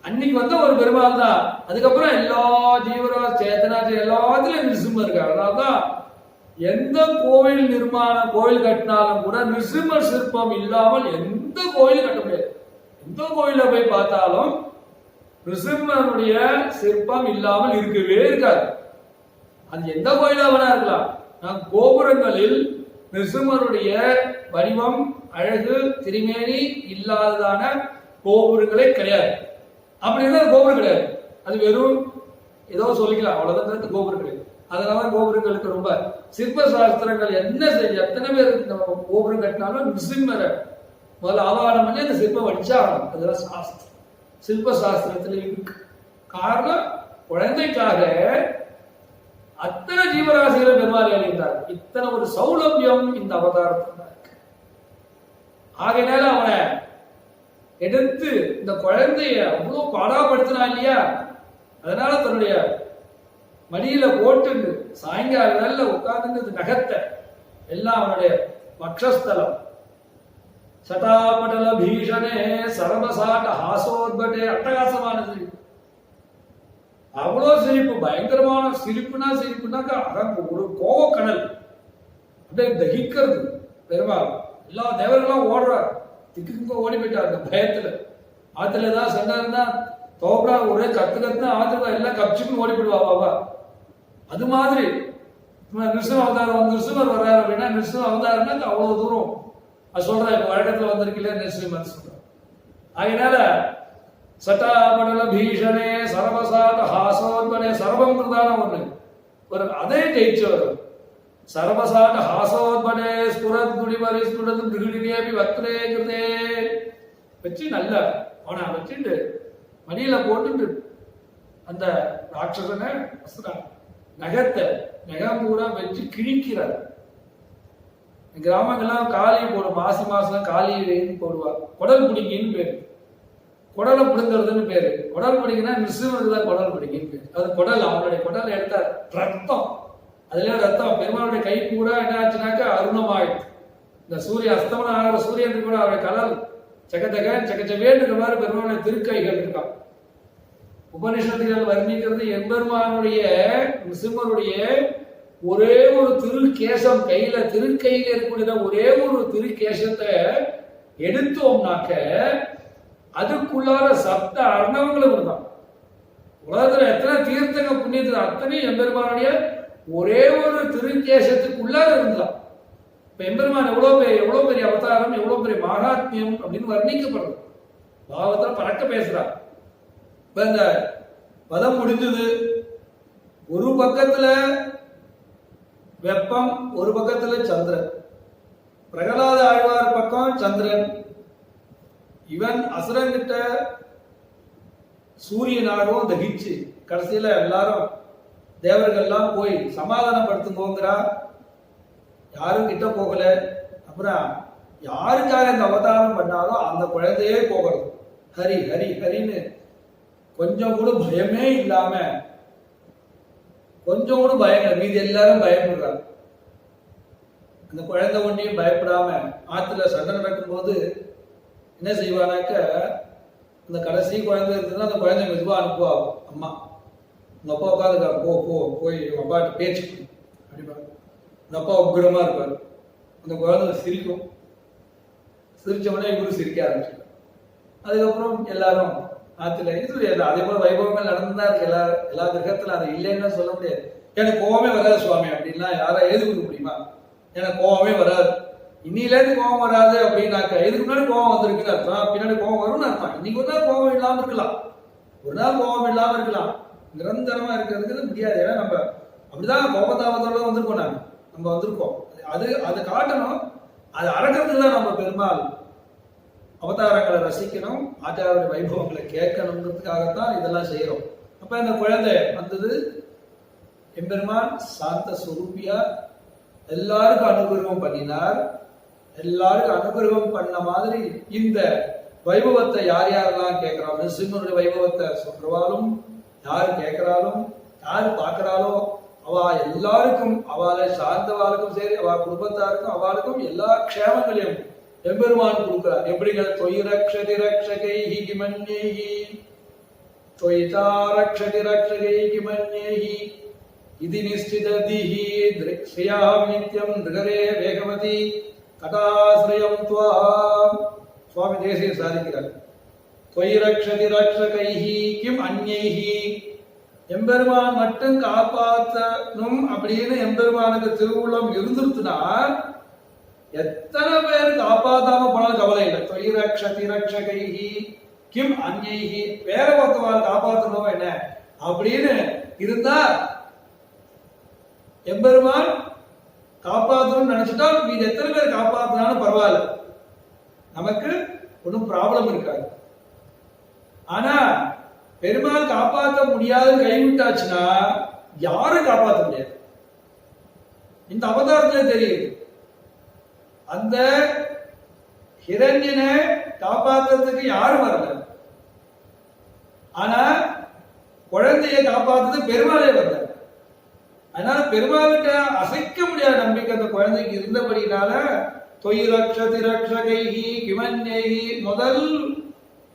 அன்னைக்கு வந்த ஒரு பெருமாள் தான். அதுக்கப்புறம் எல்லா ஜீவராஜ் சேத்தனாஜ் எல்லாத்துலயும் நிருசிம்மர் இருக்கார். அதனால்தான் எந்த கோவில் கோவில் கட்டினாலும் கூட நிருசிம்மர் சிற்பம் இல்லாமல் எந்த கோயில் கட்ட முடியாது. எந்த கோயில போய் பார்த்தாலும் நிருசிம்மருடைய சிற்பம் இல்லாமல் இருக்கவே இருக்காது. அது எந்த கோயிலா வேணா இருக்கலாம். நம் கோபுரங்களில் நிருசிம்மருடைய வடிவம், அழகு, திருமேனி இல்லாததான கோபுரங்களே கிடையாது. அப்படின்னா கோபுரம் கிடையாது. அது வெறும் ஏதோ சொல்லிக்கலாம், அவ்வளவுதான் கோபுரம் கிடையாது. அதனால கோபுரங்களுக்கு ரொம்ப சிற்ப சாஸ்திரங்கள் என்ன செய்ய எத்தனை பேர் கோபுரம் கட்டினாலும் நிருசிம்மரை முதல்ல ஆவாகனம் பண்ணி அந்த சிற்பம் வடிச்சாகணும். அதெல்லாம் சாஸ்திரம், சிற்ப சாஸ்திரத்துல இருக்கு. காரணம், குழந்தைக்காக அத்தனை ஜீவராசிகளை பெருமாள் அழிந்தார். இத்தனை ஒரு சௌலபியம் இந்த அவதாரத்தில் இருக்கு. ஆகையினால அவனை எடுத்து இந்த குழந்தைய அவ்வளவு பாடாப்படுத்தினான் இல்லையா, அதனால தன்னுடைய மடியில போட்டு சாயங்கால வேலை உட்கார்ந்து நகத்தை எல்லாம் அவனுடைய வக்ஷஸ்தலம் சதாபடல பீஷணே சரபசாட்ட ஹாசோத்பட்டே, அட்டகாசமானது. அவ்வளோ சிரிப்பு, பயங்கரமான சிரிப்புனாக்கா ஒரு கோவக்கடல் அப்படியே தகிக்கிறது. பெருமாள் எல்லா தேவர்களும் ஓடுறார், திக்கு ஓடி போயிட்டார் அந்த பயத்துல. ஆத்துல ஏதாவது சண்டை இருந்தா தோப்ரா ஒரே கத்துனா ஆத்துல எல்லாம் கப்சிப்புன்னு ஓடி போயிடுவா. அது மாதிரி நிருசிம்ம அவதாரம், நிருசிம்மர் வர்றாரு அப்படின்னா நிருசிம்ம அவதாரம்னா அவ்வளவு தூரம் அது சொல்றேன். இப்ப வழக்கத்துல வந்திருக்கல நிருசிம்மர் சொல்றேன். அதனால சட்டாபடல பீஷணே சரபசாத ஹாசோத்பனே, சரபம் பிரதான ஒண்ணு ஒரு அதை ஜெயிச்சவர். சரபசாட்ட ஹாசோத்பனே ஸ்புரத் குடிவரி ஸ்புரத் மிருகிடினேபி வக்ரே கிருதே வச்சு நல்ல அவனை வச்சுட்டு மடியில போட்டு அந்த ராட்சசனை நகத்தை நகம் கூட வச்சு கிழிக்கிறார். கிராமங்கள்லாம் காளி போடும், மாசி மாசம் காளி போடுவா. குடல் பிடிங்கின்னு பேரு, குடலை பிடுங்கிறதுன்னு பேரு. குடல் பிடிங்கன்னா நிருசிம்மருக்கு தான் குடல் பிடிங்கின்னு பேரு. அது குடல், அவனுடைய குடலை எடுத்தார், ரத்தம், அதுல ரத்தம். பெருமாளுடைய கை கூட என்ன ஆச்சுனாக்கா அருணமாயிடுச்சு. இந்த சூரிய அஸ்தமனம் ஆகிற சூரியனுக்கு கூட அவருடைய கலல் சகச்சவேன்ற மாதிரி பெருமாளுடைய திருக்கைகள் இருக்கான். உபனிஷத்துகள் வர்ணிக்கிறது எம்பெருமானுடைய நிருசிம்மருடைய ஒரே ஒரு திருக்கேசம் கையில, திருக்கையில இருக்கக்கூடிய ஒரே ஒரு திருக்கேசத்தை எடுத்தோம்னாக்க அதுக்குள்ளார சப்த அர்ணவங்களும் இருந்தான். உலகத்துல எத்தனை தீர்த்தங்க புண்ணியத்துல அத்தனை எம்பெருமானுடைய ஒரே ஒரு திருக்கேசத்துக்குள்ளார இருந்தான். இப்ப எம்பெருமான் எவ்வளவு பெரிய அவதாரம், எவ்வளவு பெரிய மகாத்மியம் அப்படின்னு வர்ணிக்கப்படுறது. பாவத்துல பறக்க பேசுறான். இப்ப இந்த பதம் முடிஞ்சது. ஒரு பக்கத்துல வெப்பம், ஒரு பக்கத்துல சந்திரன். பிரகலாத ஆழ்வார் பக்கம் சந்திரன். இவன் அசுரங்கிட்ட சூரியனாகவும் தகிச்சு கடைசியில எல்லாரும் தேவர்கள் எல்லாம் போய் சமாதானப்படுத்துங்கோங்கிறா. யாரும் கிட்ட போகல. அப்புறம் யாருக்காக இந்த அவதாரம் பண்ணாலும் அந்த குழந்தையே போகணும். ஹரி ஹரி ஹரின்னு கொஞ்சம் கூட பயமே இல்லாம, கொஞ்சம் கூட பயங்கர, மீதி எல்லாரும் பயப்படுறாங்க. அந்த குழந்தை ஒன்றையும் பயப்படாம ஆத்துல சண்டை நடக்கும் போது என்ன செய்வானாக்க, அந்த கடைசி குழந்தை இருந்ததுன்னா அந்த குழந்தை மெதுவா அனுப்புவா அம்மா. உங்க அப்பா உட்காந்துக்கா, போய் உங்க அப்பாட்ட பேச்சு அப்படிப்பா. அந்த அப்பா உக்கிரமா இருப்பாரு. அந்த குழந்தை சிரிக்கும். சிரிச்சவனே இவரு சிரிக்க ஆரம்பிச்சு. அதுக்கப்புறம் எல்லாரும் ஆத்துல இது அதே போல வைபவங்கள் நடந்துதான் இருக்கு. எல்லா கிரகத்துல அது இல்லைன்னு சொல்ல முடியாது. எனக்கு கோவமே வராது சுவாமி அப்படின்னா யாரா எழுதி கொடுக்க முடியுமா? எனக்கு கோவமே வராது, இன்னில இருந்து கோவம் வராது அப்படின்னாக்கா இதுக்கு முன்னாடி கோவம் வந்திருக்குன்னு அர்த்தம், பின்னாடி கோவம் வரும்னு அர்த்தம். இன்னைக்கு ஒரு நாள் கோவம் இல்லாம இருக்கலாம், ஒரு நாள் கோவம் இல்லாம இருக்கலாம். நிரந்தரமா இருக்கிறதுக்கு முடியாது. ஏன்னா நம்ம அப்படிதான் கோபதாபத்தோட வந்திருக்கோம். நம்ம வந்திருக்கோம். அது காட்டணும். அது அடக்கிறதுக்கு தான் நம்ம பெருமாள் அவதாரங்களை ரசிக்கணும், ஆச்சாரிய வைபவங்களை கேட்கணுங்கிறதுக்காகத்தான் இதெல்லாம் செய்யறோம். அப்ப இந்த குழந்தை வந்தது, எம்பெருமான் சாந்த சுரூபியா எல்லாருக்கும் அனுகிரகம் பண்ணினார். எல்லாருக்கும் அனுகிரகம் பண்ண மாதிரி இந்த வைபவத்தை யார் யாரெல்லாம் கேட்கிறாலும், நிருசிம்மனுடைய வைபவத்தை சொல்றவாலும் யாரு கேட்கிறாலும் யாரு பார்க்கிறாளோ அவ எல்லாருக்கும், அவளை சார்ந்தவாளுக்கும் சரி, அவ குடும்பத்தாருக்கும் அவளுக்கும் எல்லா க்ஷேமங்களையும் எம்பெருமான் கொடுக்கிறார். எப்படிங்கிற தொய் ரக்ஷதி ரக்ஷகைஹி கிமன்யேஹி, தொய்தா ரக்ஷதி ரக்ஷகைஹி மன்யேஹி இது நிஷ்டிததிஹி ஸ்ரீயாம் நித்யம் நிகரே வேகவதி கடாஸ்ரயம் துவாம். சுவாமி தேசிகர் சாதிக்கிறார். தொய் ரக்ஷதி ரக்ஷகைஹி கிம் அன்யைஹி, எம்பெருமான் மட்டும் காப்பாற்றணும் அப்படின்னு எம்பெருமானுக்கு திருவுள்ளம் இருந்துருச்சுன்னா எத்தனை பேர் காப்பாத்தாம போனாலும் கவலை இல்லை. தொய் ரக்ஷதி ரக்ஷகைஹி கிம் அன்யைஹி, வேற ஒருத்தவாள் காப்பாற்றணும் என்ன அப்படின்னு இருந்தா எம்பெருமான் காப்பாற்றணும்னு நினைச்சுட்டா மீது எத்தனை பேர் காப்பாத்தினாலும் பரவாயில்ல, நமக்கு ஒன்றும் ப்ராப்ளம் இருக்காது. ஆனா பெருமாள் காப்பாற்ற முடியாது கைவிட்டாச்சுன்னா யாரும் காப்பாற்ற முடியாது. இந்த அவதாரத்திலே தெரியுது. அந்த ஹிரண்யனை காப்பாற்றுறதுக்கு யாரும் வரல, ஆனா குழந்தையை காப்பாற்றுறது பெருமாளே வரல. அதனால பெருமாள்கிட்ட அசைக்க முடியாத நம்பிக்கை அந்த குழந்தைக்கு இருந்தபடினால தொய் ரக்ஷதி ரக்ஷகைஹி கிமன்யைஹி முதல்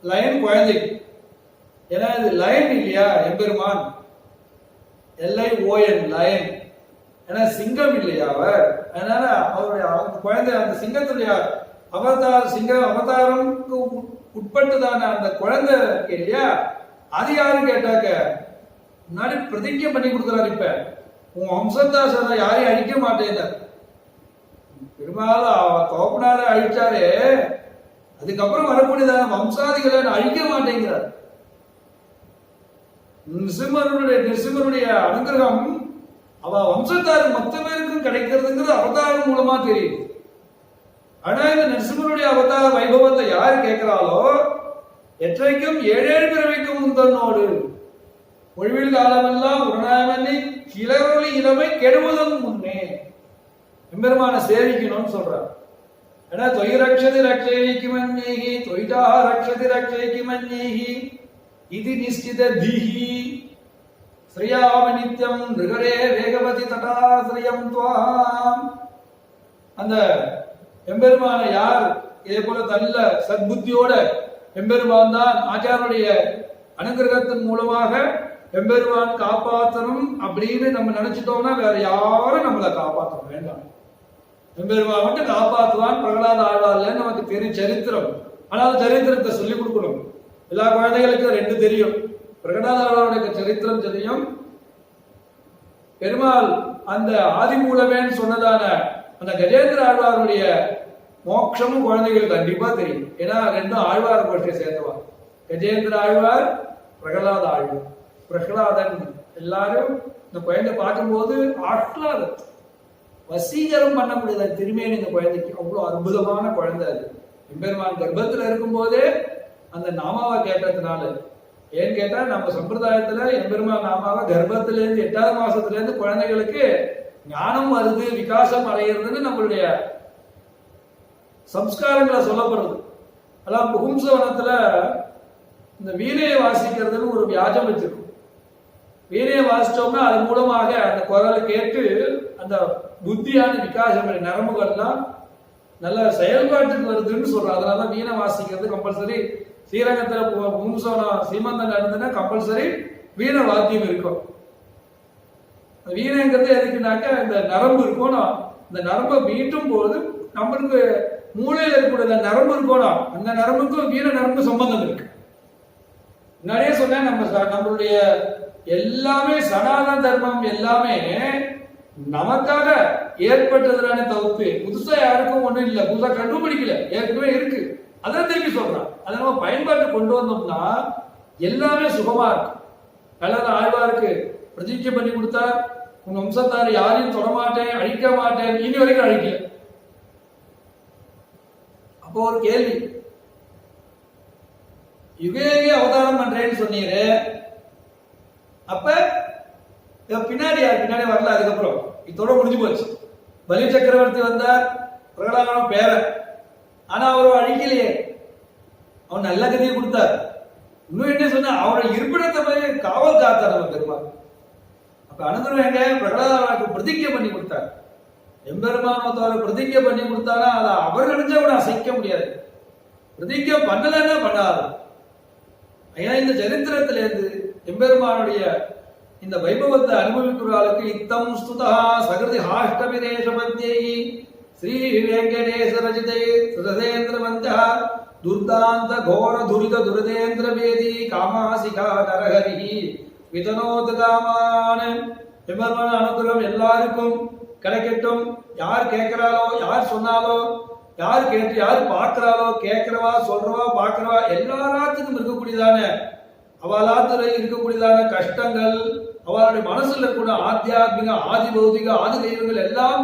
லைன் குழந்தைக்கு. ஏன்னா இது லயன் இல்லையா எம்பெருமான், LION லயன், ஏன்னா சிங்கம் இல்லையா அவர். அதனால அவருடைய குழந்தை அந்த சிங்கத்துடைய அவதாரம்க்கு உட்பட்டுதான அந்த குழந்தை இல்லையா, அது யாரு கேட்டாக்க முன்னாடி பிரதிஜை பண்ணி கொடுக்குறாரு. இப்ப உன் வம்சத்தாசனை யாரையும் அழிக்க மாட்டேன், பெருமாள் தோப்பனார அழிச்சாரு, அதுக்கப்புறம் வரக்கூடியதான வம்சாதிகளை அழிக்க மாட்டேங்கிறார். நிருசிம்மருடைய அனுகிரகம் அவ வம்சத்தாரு மொத்த பேருக்கும் கிடைக்கிறதுங்கிறது அவதாரம் மூலமா தெரியுது. ஆனா இந்த நிருசிம்மருடைய அவதார வைபவத்தை யாரு கேட்கிறாளோ எற்றைக்கும் 7 பிறவைக்கும் தன்னோடு ஒழிவில் காலமெல்லாம் உருணாமல்லி கிளறொலி இளமை கெடுவதன் முன்னே எம்பெருமான சேவிக்கணும்னு சொல்றார். ஏன்னா தொய் ரக்ஷதி ரக்ஷைக்கு மன்யேஹி தொய்தா ரக்ஷதி ரக்ஷைக்கு மன்யேஹி இது நிஷ்டித தீஹி ஸ்ரீயாம நித்யம் நிகரே வேகவதி தடாஸ்ரயம் துவாம். அந்த எம்பெருமான யார் இதே போல நல்ல சத்புத்தியோட எம்பெருமான் தான் ஆச்சாரனுடைய அனுகிரகத்தின் மூலமாக எம்பெருமான் காப்பாற்றணும் அப்படின்னு நம்ம நினைச்சிட்டோம்னா வேற யாரும் நம்மளை காப்பாற்ற வேண்டாம். எம்பெருமான் மட்டும் காப்பாற்றுவான். பிரகலாத ஆழ்வார்ல நமக்கு தெரியும் சரித்திரம். ஆனால் சரித்திரத்தை சொல்லிக் கொடுக்கணும். எல்லா குழந்தைகளுக்கும் 2 தெரியும். பிரகலாத ஆழ்வாருடைய சரித்திரம் தெரியும். பெருமாள் அந்த ஆதி மூலமேன்னு சொன்னதான அந்த கஜேந்திர ஆழ்வாருடைய மோட்சமும் குழந்தைகளுக்கு கண்டிப்பா தெரியும். ஏன்னா 2 ஆழ்வார் பற்றி சேர்ந்தவா. கஜேந்திர ஆழ்வார், பிரகலாத ஆழ்வார். பிரகலாதன் எல்லாரும் இந்த குழந்தை பார்க்கும்போது ஆஹ்லாதம் வசீகரம் பண்ண முடியல திருமேனி. இந்த குழந்தைக்கு அவ்வளவு அற்புதமான குழந்தை. அது எம்பெருமான் கர்ப்பத்துல இருக்கும் போதே அந்த நாமாவை கேட்டதுனால. ஏன்னு கேட்டா நம்ம சம்பிரதாயத்துல எம்பெருமான் நாமாவை கர்ப்பத்துல இருந்து 8ஆவது மாசத்துல இருந்து குழந்தைகளுக்கு ஞானம் வருது, விகாசம் அடைகிறதுன்னு நம்மளுடைய சம்ஸ்காரங்களை சொல்லப்படுறது. அதான் புகும்சவனத்துல இந்த வீணையை வாசிக்கிறதுன்னு ஒரு வியாஜம் வச்சிருக்கும். வீணையை வாசிச்சோம்னா அது மூலமாக அந்த குரலை கேட்டு அந்த புத்தியான விகாசம் நரம்புகள்லாம் நல்ல செயல்பாட்டுக்கு வருதுன்னு சொல்றோம். அதனாலதான் வீணை வாசிக்கிறது கம்பல்சரி. ஸ்ரீரங்கத்துல புகும்சவனம் சீமந்தம் நடந்ததுன்னா கம்பல்சரி வீணை வாத்தியம் இருக்கும். வீணைங்கிறது எதுக்குனாக்க இந்த நரம்பு இருக்கணும். இந்த நரம்பை மீட்டும் போது நம்மளுக்கு மூளையில இருக்கக்கூடிய நரம்பு இருக்கணும். அந்த நரம்புக்கும் வீண நரம்பு சம்பந்தம் இருக்கு. முன்னாடியே சொன்னேன், நம்மளுடைய எல்லாமே சனாதன தர்மம் எல்லாமே நமக்காக ஏற்பட்டதுதானே தவிர்த்து புதுசா யாருக்கும் ஒண்ணும் இல்லை, புதுசா கண்டுபிடிக்கல, ஏற்கனவே இருக்கு. அதான் திருப்பி சொல்றான். அதை நம்ம பயன்பாட்டு கொண்டு வந்தோம்னா எல்லாமே சுகமா இருக்கு. கலர் ஆழ்வாருக்கு பிரதிஜை பண்ணி கொடுத்தா உன் வம்சத்தார் யாரையும் தொடமாட்டேன், அழிக்க மாட்டேன், இனி வரைக்கும் அழிக்கல. அப்போ ஒரு கேள்வி, யுகேகே அவதாரம் பண்றேன்னு சொன்னீரு, அப்ப பின்னாடி யார் பின்னாடி வரல. அதுக்கப்புறம் இதோட முடிஞ்சு போச்சு. பலி சக்கரவர்த்தி வந்தார், பிரகலாதன் பேரன். ஆனா அவரை அழிக்கலையே, அவன் நல்ல கதையை கொடுத்தார். இன்னும் என்ன சொன்ன, அவரோட இருப்பிடத்தை போய் காவல் காத்தார். நம்ம பெருமாள் அப்ப அனுகிரகம் எங்க? பிரகலாதனுக்கு பிரதிஜை பண்ணி கொடுத்தார். எம்பெருமான் ஒருத்தவரை பிரதிஜை பண்ணி கொடுத்தாரா அதை அவர் நினைச்சா கூட அசைக்க முடியாது. பிரதிஜை பண்ணலன்னா பண்ணாது. ஏன்னா இந்த சரித்திரத்திலிருந்து எம்பெருமானுடைய இந்த வைபவத்தை அனுபவிக்கிறாளுக்கு இத்தம் ஸ்துதா சகிருதி ஹாஷ்டமிதேஷ மத்தியேகி ஸ்ரீ வெங்கடேச ரஜிதே சுரதேந்திர வந்தா துர்தாந்த கோர துரித துரதேந்திர வேதி காமாசிகா நரஹரி விதனோத காமான். எம்பெருமான அனுகிரகம் எல்லாருக்கும் கிடைக்கட்டும். யார் கேட்கிறாளோ, யார் சொன்னாலோ, யார் கேட்டு யார் பார்க்கிறாளோ, கேட்கிறவா சொல்றவா பார்க்கிறவா எல்லாராத்துக்கும் இருக்கக்கூடியதான அவளாத்துல இருக்கக்கூடியதான கஷ்டங்கள், அவளுடைய மனசுல இருக்கக்கூடிய ஆத்தியாத்மிக ஆதி பௌதிக ஆதி தெய்வங்கள் எல்லாம்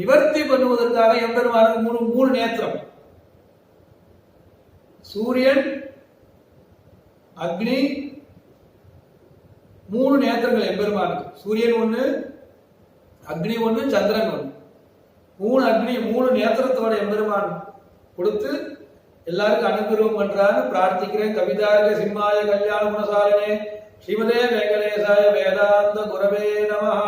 நிவர்த்தி பண்ணுவதற்காக எம்பெருமானுக்கு மூணு நேத்திரம். சூரியன், அக்னி, 3 நேத்திரங்கள் எம்பெருமானுக்கு. சூரியன் ஒண்ணு, அக்னி ஒண்ணு, சந்திரன் ஒண்ணு. 3 அக்னி 3 நேத்திரத்தோட எம்பெருமான் கொடுத்து எல்லாருக்கும் அனுகிரகம் பண்றான்னு பிரார்த்திக்கிறேன். கவிதார்க சிம்மாய கல்யாண குணசாலினே ஸ்ரீமதே வெங்கடேசாய வேதாந்த குரவே நமஹ.